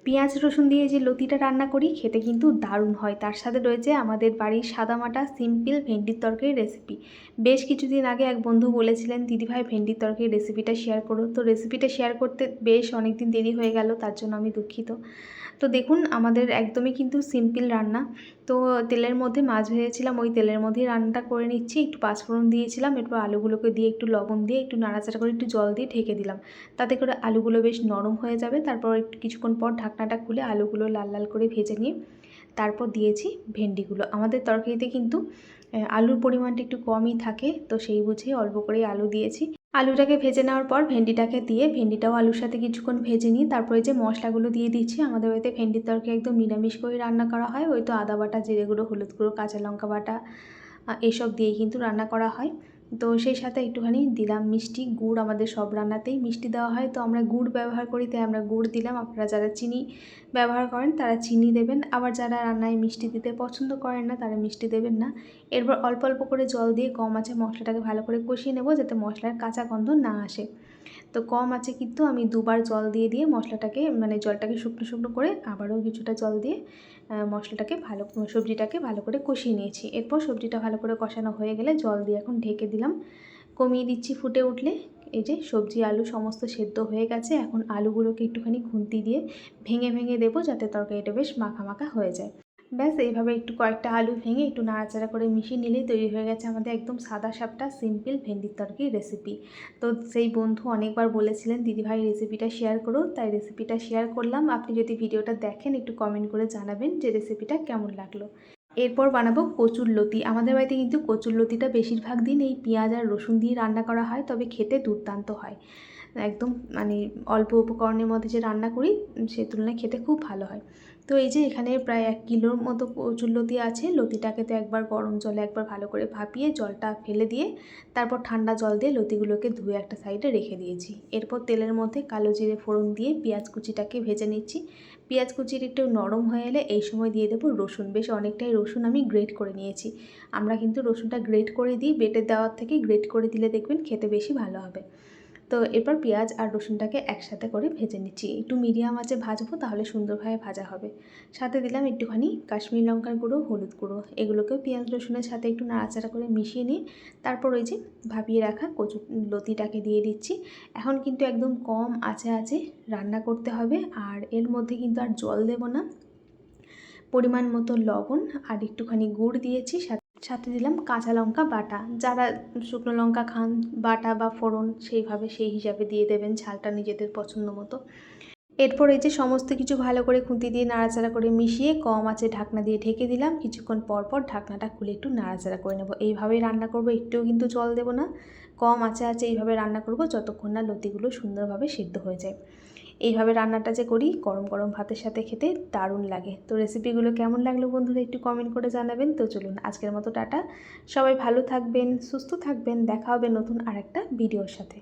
পেঁয়াজ রসুন দিয়ে যে লতিটা রান্না করি খেতে কিন্তু দারুণ হয়। তার সাথে রয়েছে আমাদের বাড়ির সাদামাটা সিম্পল ভেন্ডির তরকারির রেসিপি। বেশ কিছুদিন আগে এক বন্ধু বলেছিলেন, দিদিভাই ভেন্ডির তরকারির রেসিপিটা শেয়ার করো। তো রেসিপিটা শেয়ার করতে বেশ অনেক দিন দেরি হয়ে গেল, তার জন্য আমি দুঃখিত। তো দেখুন, আমাদের একদমই কিন্তু সিম্পল রান্না। তো তেলের মধ্যে মাছ ভেজেছিলাম, ওই তেলের মধ্যেই রান্নাটা করে নিচ্ছি। একটু পাঁচফোড়ন দিয়েছিলাম, এরপর আলুগুলোকে দিয়ে একটু লবণ দিয়ে একটু নাড়াচাড়া করে একটু জল দিয়ে ঢেকে দিলাম। তাতে করে আলুগুলো বেশ নরম হয়ে যাবে। তারপর একটু কিছুক্ষণ পর ঢাকনাটা খুলে আলুগুলো লাল লাল করে ভেজে নিয়ে তারপর দিয়েছি ভেন্ডিগুলো। আমাদের তরকারিতে কিন্তু আলুর পরিমাণটা একটু কমই থাকে, তো সেই বুঝেই অল্প করেই আলু দিয়েছি। আলুটাকে ভেজে নেওয়ার পর ভেন্ডিটাকে দিয়ে ভেন্ডিটাও আলুর সাথে কিছুক্ষণ ভেজে নিই। তারপরে যে মশলাগুলো দিয়ে দিচ্ছি। আমাদের বাড়িতে ভেন্ডির তরকারি একদম নিরামিষ করে রান্না করা হয়। ওই তো আদা বাটা, জিরে গুঁড়ো, হলুদ গুঁড়ো, কাঁচা লঙ্কা বাটা এসব দিয়েই কিন্তু রান্না করা হয়। তো সেই সাথে একটুখানি দিলাম মিষ্টি। গুড় আমাদের সব রান্নাতেই মিষ্টি দেওয়া হয়, তো আমরা গুড় ব্যবহার করি, তাই আমরা গুড় দিলাম। আপনারা যারা চিনি ব্যবহার করেন তারা চিনি দেবেন, আবার যারা রান্নায় মিষ্টি দিতে পছন্দ করেন না তারা মিষ্টি দেবেন না। এরপর অল্প অল্প করে জল দিয়ে কম আঁচে মশলাটাকে ভালো করে কষিয়ে নেব, যাতে মশলার কাঁচা গন্ধ না আসে। তো কম আঁচে কিন্তু আমি দুবার জল দিয়ে দিয়ে মশলাটাকে জলটাকে শুকনো শুকনো করে আবারও কিছুটা জল দিয়ে মশলাটাকে সবজিটাকে ভালো করে কষিয়ে নিয়েছি। এরপর সবজিটা ভালো করে কষানো হয়ে গেলে জল দিয়ে এখন ঢেকে দিলাম, কমিয়ে দিচ্ছি ফুটে উঠলে। এই যে সবজি আলু সমস্ত সেদ্ধ হয়ে গেছে। এখন আলুগুলোকে একটুখানি খুন্তি দিয়ে ভেঙে ভেঙে দেবো, যাতে তরকারিটা বেশ মাখা মাখা হয়ে যায়। ব্যাস এইভাবে একটু কয়েকটা আলু ভেঙে একটু নাড়াচাড়া করে মিশিয়ে নিলেই তৈরি হয়ে গেছে আমাদের একদম সাদা সাপটা সিম্পল ভেন্ডির তরকারি রেসিপি। তো সেই বন্ধু অনেকবার বলেছিলেন, দিদিভাই রেসিপিটা শেয়ার করো, তাই রেসিপিটা শেয়ার করলাম। আপনি যদি ভিডিওটা দেখেন একটু কমেন্ট করে জানাবেন যে রেসিপিটা কেমন লাগলো। এরপর বানাবো কচুরলতি। আমাদের বাড়িতে কিন্তু কচুরলতিটা বেশিরভাগ দিন এই পেঁয়াজ আর রসুন দিয়ে রান্না করা হয়, তবে খেতে দুর্দান্ত হয়। একদম অল্প উপকরণের মধ্যে যে রান্না করি সে তুলনায় খেতে খুব ভালো হয়। তো এই যে এখানে প্রায় 1 কিলোর মতো কচুরলতি আছে। লতিটাকে তো একবার গরম জলে একবার ভালো করে ভাপিয়ে জলটা ফেলে দিয়ে তারপর ঠান্ডা জল দিয়ে লতিগুলোকে ধুয়ে একটা সাইডে রেখে দিয়েছি। এরপর তেলের মধ্যে কালো জিরে ফোড়ন দিয়ে পেঁয়াজ কুচিটাকে ভেজে নিচ্ছি। পেঁয়াজ কুচির একটু নরম হয়ে এলে এই সময় দিয়ে দেবো রসুন। বেশ অনেকটাই রসুন আমি গ্রেট করে নিয়েছি। আমরা কিন্তু রসুনটা গ্রেট করে দিই, বেটে দেওয়ার থেকে গ্রেট করে দিলে দেখবেন খেতে বেশি ভালো হবে। তো এরপর পেঁয়াজ আর রসুনটাকে একসাথে করে ভেজে নিচ্ছি। একটু মিডিয়াম আঁচে ভাজবো, তাহলে সুন্দরভাবে ভাজা হবে। সাথে দিলাম একটুখানি কাশ্মীরি লঙ্কার গুঁড়ো, হলুদ গুঁড়ো। এগুলোকেও পেঁয়াজ রসুনের সাথে একটু নাড়াচাড়া করে মিশিয়ে নিয়ে তারপর ওই যে ভাপিয়ে রাখা কচু লতিটাকে দিয়ে দিচ্ছি। এখন কিন্তু একদম কম আঁচে আঁচে রান্না করতে হবে, আর এর মধ্যে কিন্তু আর জল দেব না। পরিমাণ মতো লবণ আর একটুখানি গুড় দিয়েছি, সাথে দিলাম কাঁচা লঙ্কা বাটা। যারা শুকনো লঙ্কা খান বাটা বা ফোড়ন সেই হিসাবে দিয়ে দেবেন ঝালটা নিজেদের পছন্দ মতো। এরপর এই যে সমস্ত কিছু ভালো করে খুন্তি দিয়ে নাড়াচাড়া করে মিশিয়ে কম আঁচে ঢাকনা দিয়ে ঢেকে দিলাম। কিছুক্ষণ পর পর ঢাকনাটা খুলে একটু নাড়াচাড়া করে নেব। এইভাবেই রান্না করব, একটুও কিন্তু জল দেব না। কম আঁচে আঁচে এইভাবে রান্না করব যতক্ষণ না লতিগুলো সুন্দরভাবে সিদ্ধ হয়ে যায়। এইভাবে রান্নাটা যে করি গরম গরম ভাতের সাথে খেতে দারুণ লাগে। তো রেসিপিগুলো কেমন লাগলো বন্ধুরা একটু কমেন্ট করে জানাবেন। তো চলুন আজকের মতো টাটা। সবাই ভালো থাকবেন, সুস্থ থাকবেন। দেখা হবে নতুন আরেকটা ভিডিওর সাথে।